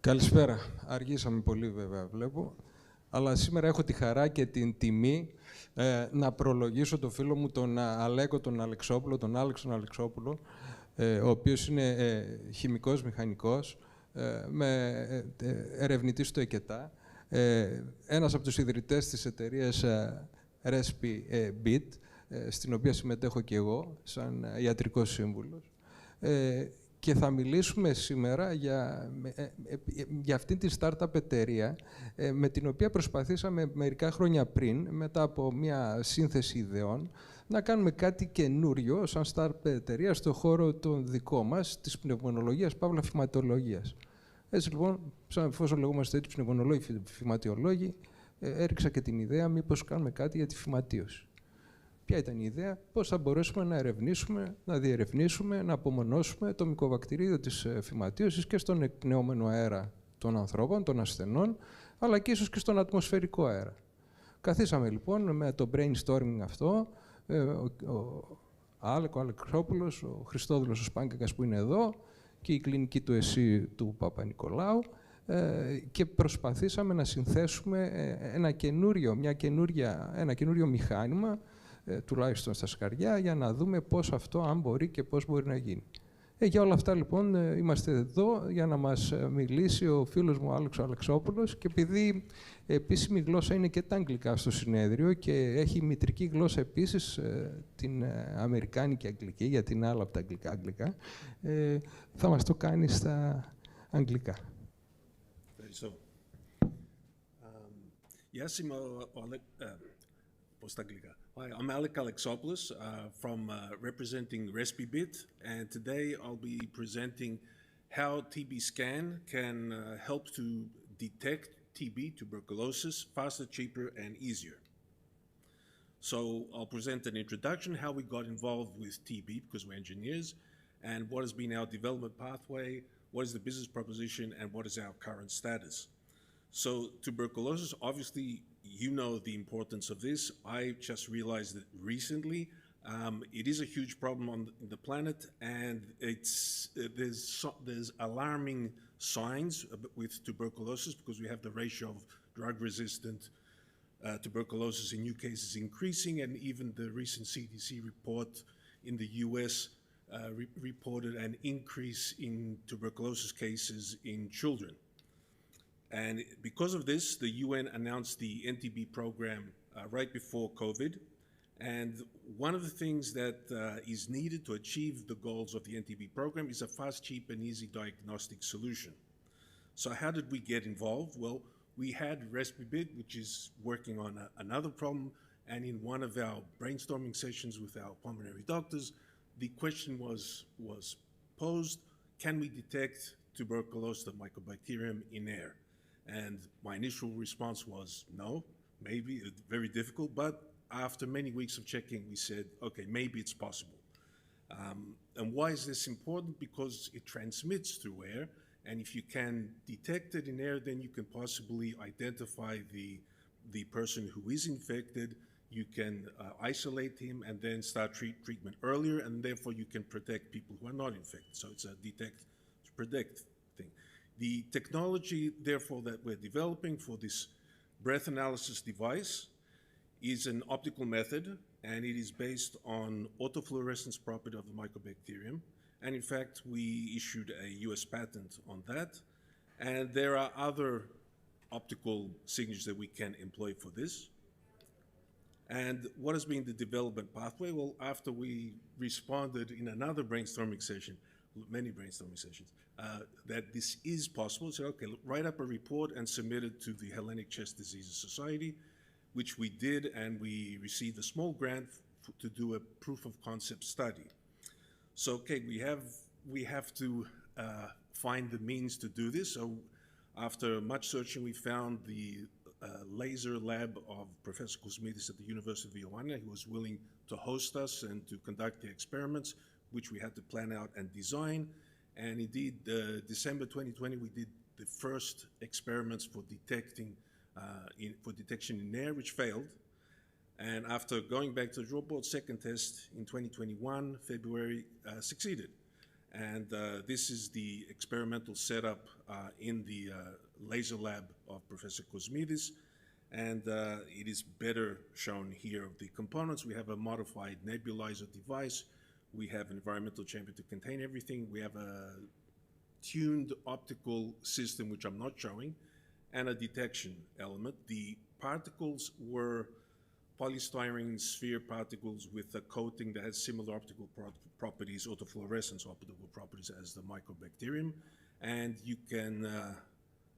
Καλησπέρα. Αργήσαμε πολύ βέβαια, βλέπω. Αλλά σήμερα έχω τη χαρά και την τιμή να προλογίσω τον φίλο μου, τον Αλέκο, τον Αλεξόπουλο, τον Αλεξόπουλο, ο οποίος είναι χημικός μηχανικός, ερευνητής στο ΕΚΕΤΑ, ένας από τους ιδρυτές της εταιρείας RespiBit, στην οποία συμμετέχω και εγώ, σαν ιατρικός σύμβουλος. Και θα μιλήσουμε σήμερα για αυτήν τη startup εταιρεία, με την οποία προσπαθήσαμε μερικά χρόνια πριν, μετά από μια σύνθεση ιδεών, να κάνουμε κάτι καινούριο σαν startup εταιρεία στον χώρο των δικό μας, της πνευμονολογίας, παύλα φυματιολογίας. Έτσι λοιπόν, εφόσον λεγόμαστε έτσι πνευμονολόγοι φυματιολόγοι, έριξα και την ιδέα μήπως κάνουμε κάτι για τη φυματίωση. Ποια ήταν η ιδέα, πώς θα μπορέσουμε να ερευνήσουμε, να διερευνήσουμε, να απομονώσουμε το μυκοβακτηρίδιο της φυματίωσης και στον εκπνεώμενο αέρα των ανθρώπων, των ασθενών, αλλά και ίσως και στον ατμοσφαιρικό αέρα. Καθίσαμε λοιπόν με το brainstorming αυτό, ο Αλεξόπουλος, ο Χριστόδουλος ο Σπάνκακας που είναι εδώ και η κλινική του ΕΣΥ του Παπα-Νικολάου, και προσπαθήσαμε να συνθέσουμε ένα καινούριο μηχάνημα, τουλάχιστον στα σκαριά, για να δούμε πώς αυτό, αν μπορεί και πώς μπορεί να γίνει. Για όλα αυτά, λοιπόν, είμαστε εδώ για να μας μιλήσει ο φίλος μου Αλεξόπουλος, και επειδή επίσημη γλώσσα είναι και τα αγγλικά στο συνέδριο και έχει μητρική γλώσσα επίσης την αμερικάνικη αγγλική, γιατί είναι άλλα από τα αγγλικά, θα μας το κάνει στα αγγλικά. Ευχαριστώ. Γεια σας, είμαι Hi, I'm Alexopoulos from representing RespiBit, and today I'll be presenting how TBscan can help to detect TB, tuberculosis, faster, cheaper, and easier. So I'll present an introduction, how we got involved with TB, because we're engineers, and what has been our development pathway, what is the business proposition, and what is our current status. So tuberculosis, obviously, you know the importance of this. I just realized it recently. It is a huge problem on the planet, and there's alarming signs with tuberculosis, because we have the ratio of drug-resistant tuberculosis in new cases increasing, and even the recent CDC report in the US reported an increase in tuberculosis cases in children. And because of this, the UN announced the NTB program right before COVID. And one of the things that is needed to achieve the goals of the NTB program is a fast, cheap, and easy diagnostic solution. So how did we get involved? Well, we had RespiBit, which is working on another problem. And in one of our brainstorming sessions with our pulmonary doctors, the question was posed, can we detect tuberculosis, the mycobacterium, in air? And my initial response was no, maybe, very difficult. But after many weeks of checking, we said, okay, maybe it's possible. And why is this important? Because it transmits through air. And if you can detect it in air, then you can possibly identify the person who is infected. You can isolate him and then start treatment earlier. And therefore, you can protect people who are not infected. So it's a detect to predict thing. The technology, therefore, that we're developing for this breath analysis device is an optical method, and it is based on autofluorescence property of the mycobacterium. And in fact, we issued a US patent on that. And there are other optical signatures that we can employ for this. And what has been the development pathway? Well, after we responded in another brainstorming session, many brainstorming sessions, that this is possible. So, okay, write up a report and submit it to the Hellenic Chest Diseases Society, which we did, and we received a small grant to do a proof of concept study. So, okay, we have to find the means to do this. So, after much searching, we found the laser lab of Professor Kousmidis at the University of Ioannina, who was willing to host us and to conduct the experiments, which we had to plan out and design. And indeed, December 2020, we did the first experiments for detection in air, which failed. And after going back to the drawing board, second test in 2021, February, succeeded. And this is the experimental setup in the laser lab of Professor Kosmidis. And it is better shown here of the components. We have a modified nebulizer device. We have an environmental chamber to contain everything. We have a tuned optical system, which I'm not showing, and a detection element. The particles were polystyrene sphere particles with a coating that has similar optical properties, autofluorescence optical properties as the mycobacterium. And you can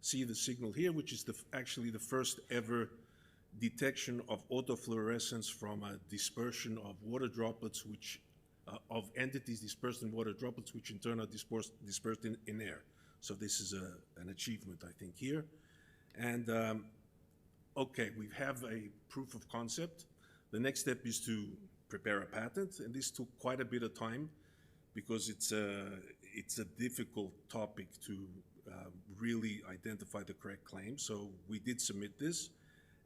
see the signal here, which is actually the first ever detection of autofluorescence from a dispersion of water droplets, which of entities dispersed in water droplets, which in turn are dispersed in air. So this is an achievement, I think, here. And okay, we have a proof of concept. The next step is to prepare a patent, and this took quite a bit of time because it's a difficult topic to really identify the correct claim. So we did submit this,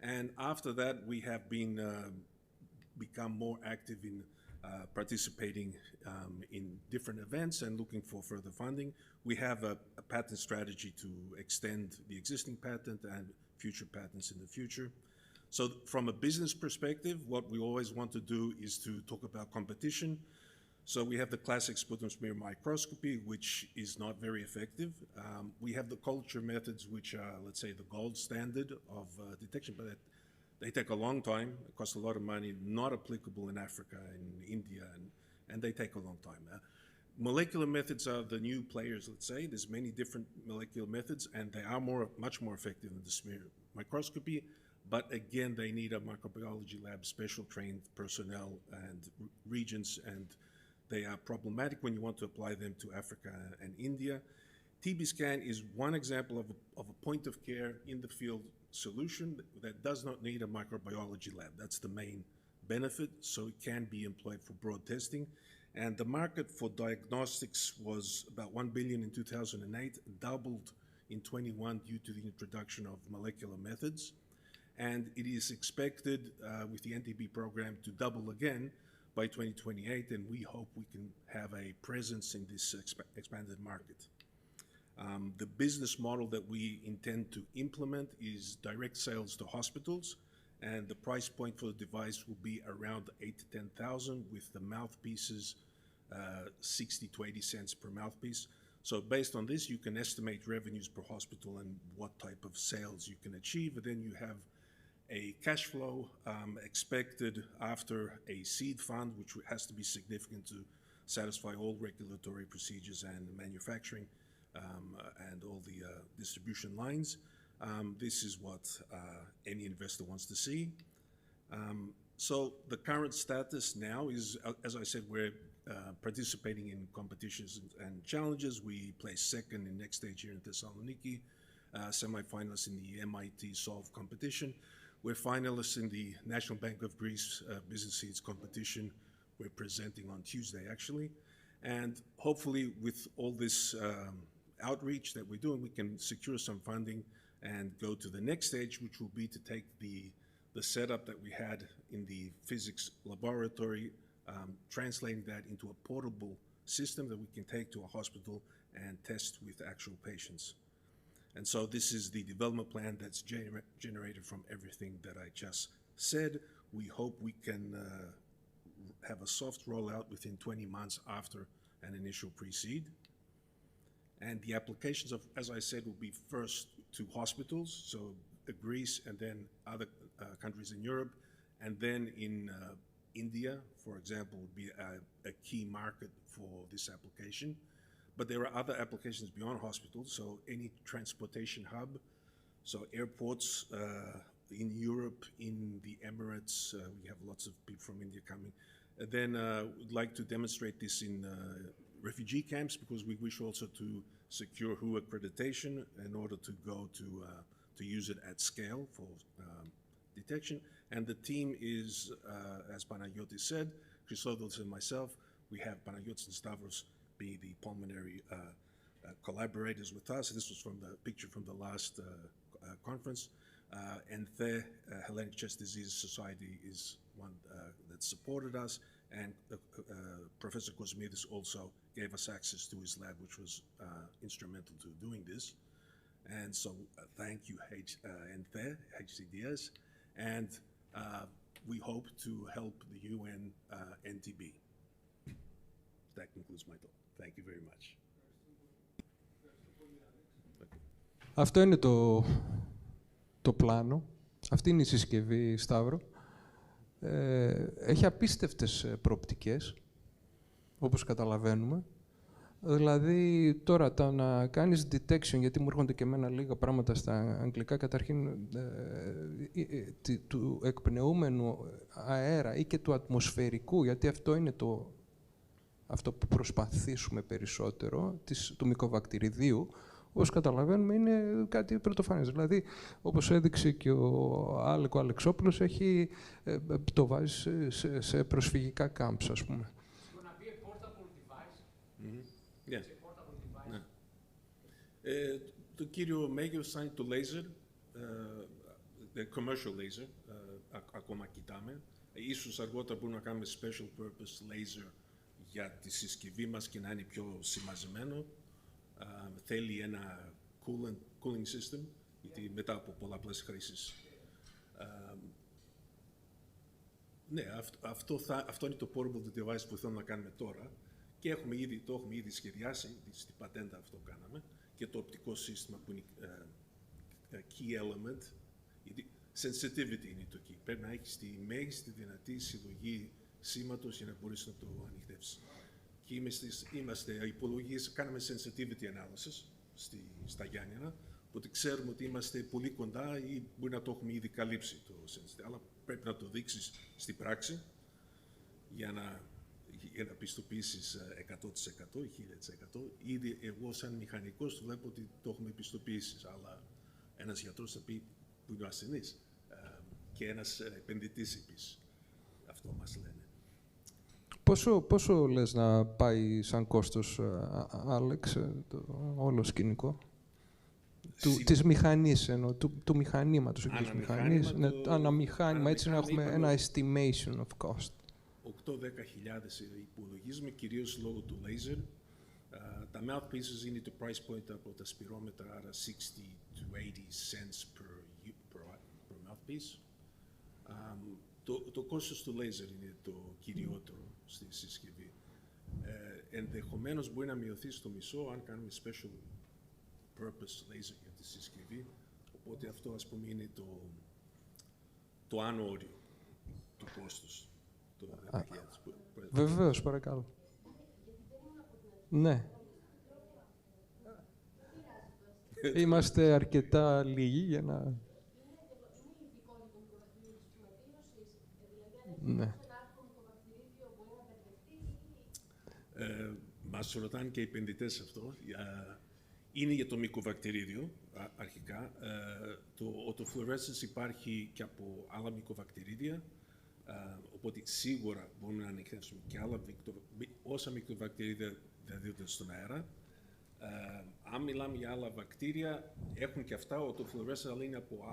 and after that we have become more active in participating in different events and looking for further funding. We have a patent strategy to extend the existing patent and future patents in the future. So from a business perspective, what we always want to do is to talk about competition. So we have the classic sputum smear microscopy, which is not very effective. We have the culture methods, which are, let's say, the gold standard of detection, but they take a long time, it costs a lot of money, not applicable in Africa and India, and they take a long time. Molecular methods are the new players, let's say. There's many different molecular methods, and they are much more effective than the smear microscopy. But again, they need a microbiology lab, special trained personnel and regions, and they are problematic when you want to apply them to Africa and India. TBscan is one example of a point of care in the field solution that does not need a microbiology lab. That's the main benefit, so it can be employed for broad testing. And the market for diagnostics was about 1 billion in 2008, doubled in 21 due to the introduction of molecular methods. And it is expected with the NTB program to double again by 2028, and we hope we can have a presence in this expanded market. The business model that we intend to implement is direct sales to hospitals, and the price point for the device will be around 8,000 to 10,000, with the mouthpieces 60 to 80 cents per mouthpiece. So based on this, you can estimate revenues per hospital and what type of sales you can achieve. And then you have a cash flow expected after a seed fund, which has to be significant to satisfy all regulatory procedures and manufacturing and all the distribution lines. This is what any investor wants to see. So the current status now is, as I said, we're participating in competitions and challenges. We placed second in next stage here in Thessaloniki, semi-finalists in the MIT Solve competition. We're finalists in the National Bank of Greece Business Seeds competition. We're presenting on Tuesday, actually. And hopefully with all this outreach that we're doing, we can secure some funding and go to the next stage, which will be to take the setup that we had in the physics laboratory, translating that into a portable system that we can take to a hospital and test with actual patients. And so this is the development plan that's generated from everything that I just said. We hope we can have a soft rollout within 20 months after an initial pre-seed. And the applications of, as I said, will be first to hospitals, so Greece and then other countries in Europe, and then in India, for example, would be a key market for this application. But there are other applications beyond hospitals, so any transportation hub, so airports in Europe, in the Emirates, we have lots of people from India coming. And then we'd like to demonstrate this in refugee camps, because we wish also to secure WHO accreditation in order to go to use it at scale for detection. And the team is, as Panagiotis said, Christodos and myself, we have Panagiotis and Stavros be the pulmonary collaborators with us. This was from the picture from the last conference. And the Hellenic Chest Disease Society is one that supported us. And Professor Kosmidis also gave us access to his lab, which was instrumental to doing this. And so thank you, HCDS. And we hope to help the UN and TB. That concludes my talk. Thank you very much. Αυτό είναι το πλάνο. Αυτή είναι η συσκευή, Σταύρο. Έχει απίστευτες προοπτικές, όπως καταλαβαίνουμε. Δηλαδή, τώρα να κάνεις detection, γιατί μου έρχονται και εμένα λίγα πράγματα στα αγγλικά, καταρχήν του εκπνεούμενου αέρα ή και του ατμοσφαιρικού, γιατί αυτό είναι αυτό που προσπαθήσουμε περισσότερο, του Μυκοβακτηριδίου, όπως καταλαβαίνουμε, είναι κάτι πρωτοφανές. Δηλαδή, όπως έδειξε και ο Αλεξόπουλος, το βάζει σε προσφυγικά camps, ας πούμε. Yeah. Ναι. Το κύριο μέγεθος θα είναι το laser, commercial laser, ακόμα κοιτάμε. Ίσως αργότερα μπορούμε να κάνουμε special purpose laser για τη συσκευή μας και να είναι πιο συμμαζεμένο. Θέλει ένα cooling system, γιατί μετά από πολλαπλές χρήσεις. Ναι, αυτό είναι το portable device που θέλουμε να κάνουμε τώρα. Και το έχουμε ήδη σχεδιάσει, στην πατέντα αυτό κάναμε, και το οπτικό σύστημα που είναι key element. Sensitivity είναι το key. Πρέπει να έχει τη μέγιστη δυνατή συλλογή σήματος για να μπορείς να το ανοιχνεύσεις. Και κάναμε sensitivity analysis στα Γιάννενα, οπότε ξέρουμε ότι είμαστε πολύ κοντά ή μπορεί να το έχουμε ήδη καλύψει το sensitivity, αλλά πρέπει να το δείξεις στην πράξη για να πιστοποιήσεις 100% ή 1000%. Ήδη εγώ σαν μηχανικός βλέπω ότι το έχουμε πιστοποιήσει, αλλά ένας γιατρός θα πει που είναι ο ασθενής και ένας επενδυτής επίσης. Αυτό μας λένε. Πόσο λες να πάει σαν κόστος, Άλεξ, το όλο σκηνικό? Της μηχανής, του μηχανήματος. Αναμηχάνημα, έτσι να έχουμε ένα estimation of cost. 8-10 υπολογίζουμε, κυρίως λόγω του laser. Τα mouthpieces είναι το price point από τα σπυρόμετρα, άρα 60 to 80 cents per mouthpiece. Το κόστος του laser είναι το κυριότερο στη συσκευή. Ενδεχομένως μπορεί να μειωθεί στο μισό αν κάνουμε special purpose laser για τη συσκευή. Οπότε αυτό, ας πούμε, είναι το άνω όριο του κόστους. Βεβαίως, παρακαλώ. Ναι. Είμαστε αρκετά λίγοι για να... Ναι. Μας ρωτάνε και οι επενδυτές αυτό. Είναι για το Μυκοβακτηρίδιο, αρχικά. Το autofluorescence υπάρχει και από άλλα Μυκοβακτηρίδια, οπότε σίγουρα μπορούμε να ανοιχνεύσουμε και άλλα όσα Μυκοβακτηρίδια διαδίδονται στον αέρα. Αν μιλάμε για άλλα βακτήρια, έχουν και αυτά autofluorescence, αλλά είναι από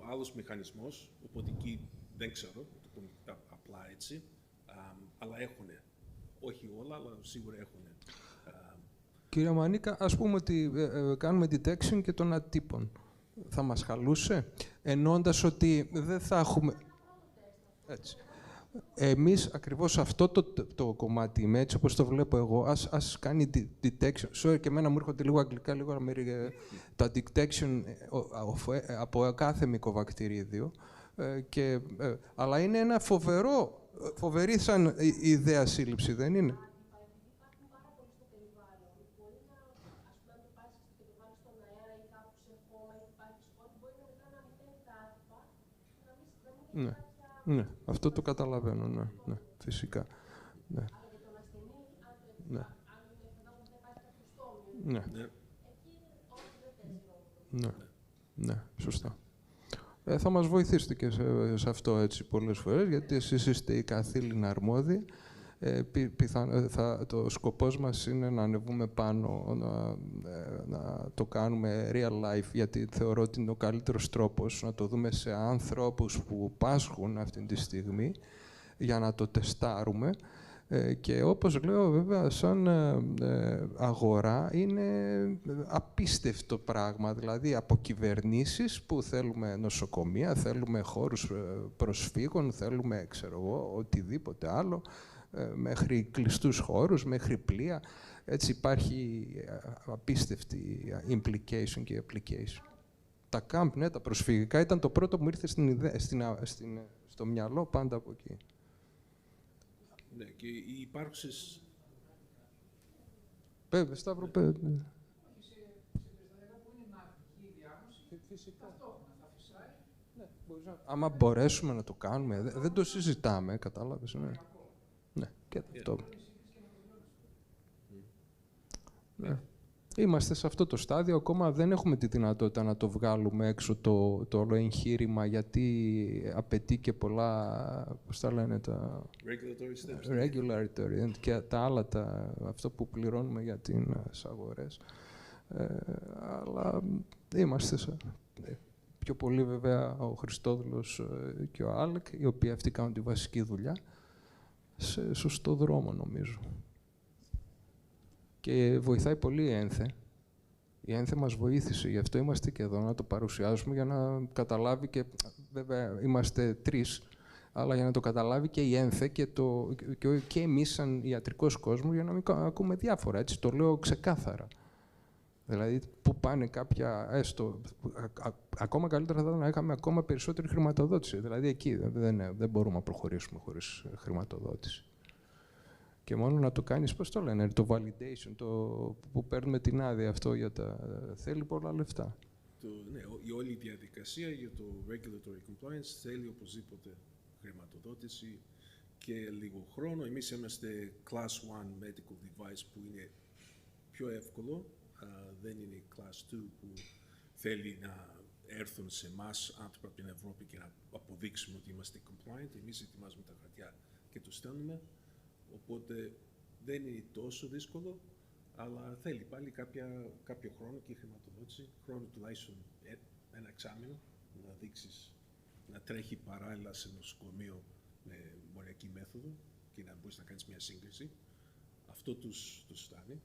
άλλος μηχανισμός, οπότε εκεί δεν ξέρω, απλά έτσι, αλλά έχουν. Όχι όλα, αλλά σίγουρα έχουν. Κύριε Μανίκα, ας πούμε ότι κάνουμε detection και των ατύπων. Θα μας χαλούσε, εννοώντας ότι δεν θα έχουμε... Έτσι. Εμείς ακριβώς αυτό το κομμάτι είμαι, έτσι όπως το βλέπω εγώ, ας κάνει detection. Sorry, και εμένα μου έρχονται λίγο αγγλικά, λίγο αμερικά, τα detection από κάθε Μυκοβακτηρίδιο. Αλλά είναι ένα φοβερή σαν ιδέα σύλληψη, δεν είναι? Ναι, ναι, αυτό το καταλαβαίνω, ναι, φυσικά. Ναι. Ναι. Ναι. Ναι. Ναι, σωστά. Θα μας βοηθήσετε και σε αυτό έτσι πολλές φορές, γιατί εσείς είστε οι καθήλυνα αρμόδιοι. Το σκοπός μας είναι να ανεβούμε πάνω, να το κάνουμε real life, γιατί θεωρώ ότι είναι ο καλύτερος τρόπος να το δούμε σε άνθρωπους που πάσχουν αυτή τη στιγμή, για να το τεστάρουμε. Και όπως λέω, βέβαια, σαν αγορά είναι απίστευτο πράγμα. Δηλαδή, από κυβερνήσεις που θέλουμε νοσοκομεία, θέλουμε χώρους προσφύγων, θέλουμε, ξέρω εγώ, οτιδήποτε άλλο, μέχρι κλειστούς χώρους, μέχρι πλοία. Έτσι υπάρχει απίστευτη implication και application. Τα camp, ναι, τα προσφυγικά, ήταν το πρώτο που μου ήρθε στο μυαλό πάντα από εκεί. Ναι, και οι υπάρχουσες... Πέβε, Σταύρο, πέβε. Σε περιστατικά που είναι ναυτική διάγνωση, φυσικά θα φυσάει. Ναι, άμα μπορέσουμε να το κάνουμε, δεν το συζητάμε, κατάλαβες, ναι. Ναι, και αυτό. Ναι. Είμαστε σε αυτό το στάδιο, ακόμα δεν έχουμε τη δυνατότητα να το βγάλουμε έξω το όλο εγχείρημα, γιατί απαιτεί και πολλά, πώς τα λένε, τα regulatory και τα άλλα, αυτό που πληρώνουμε για τις αγορές. Αλλά είμαστε πιο πολύ βέβαια ο Χριστόδουλος και ο Άλεκ, οι οποίοι αυτοί κάνουν τη βασική δουλειά, σε σωστό δρόμο νομίζω. Και βοηθάει πολύ η ΕΝΘΕ. Η ΕΝΘΕ μας βοήθησε, γι' αυτό είμαστε και εδώ, να το παρουσιάσουμε, για να καταλάβει και, βέβαια, είμαστε 3, αλλά για να το καταλάβει και η ΕΝΘΕ και εμείς σαν ιατρικός κόσμος, για να μην ακούμε διάφορα, έτσι, το λέω ξεκάθαρα. Δηλαδή, που πάνε κάποια, ακόμα καλύτερα θα ήταν να είχαμε ακόμα περισσότερη χρηματοδότηση. Δηλαδή, εκεί δεν μπορούμε να προχωρήσουμε χωρίς χρηματοδότηση. Και μόνο να το κάνεις, πώς το λένε, το validation, που παίρνουμε την άδεια αυτό για θέλει πολλά λεφτά. Ναι, η όλη διαδικασία για το regulatory compliance θέλει οπωσδήποτε χρηματοδότηση και λίγο χρόνο. Εμείς είμαστε class 1 medical device που είναι πιο εύκολο. Δεν είναι class 2 που θέλει να έρθουν σε εμάς άνθρωποι από την Ευρώπη και να αποδείξουμε ότι είμαστε compliant. Εμείς ετοιμάζουμε τα χαρτιά και το στέλνουμε. Οπότε δεν είναι τόσο δύσκολο, αλλά θέλει πάλι κάποιο χρόνο και χρηματοδότηση. Χρόνο τουλάχιστον ένα εξάμηνο, να δείξεις να τρέχει παράλληλα σε νοσοκομείο με μοριακή μέθοδο και να μπορείς να κάνεις μια σύγκριση. Αυτό τους φτάνει.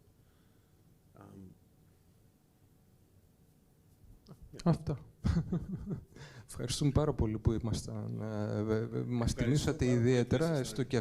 Αυτά. Ευχαριστούμε πάρα πολύ που ήμασταν. Μας τιμήσατε ιδιαίτερα, έστω και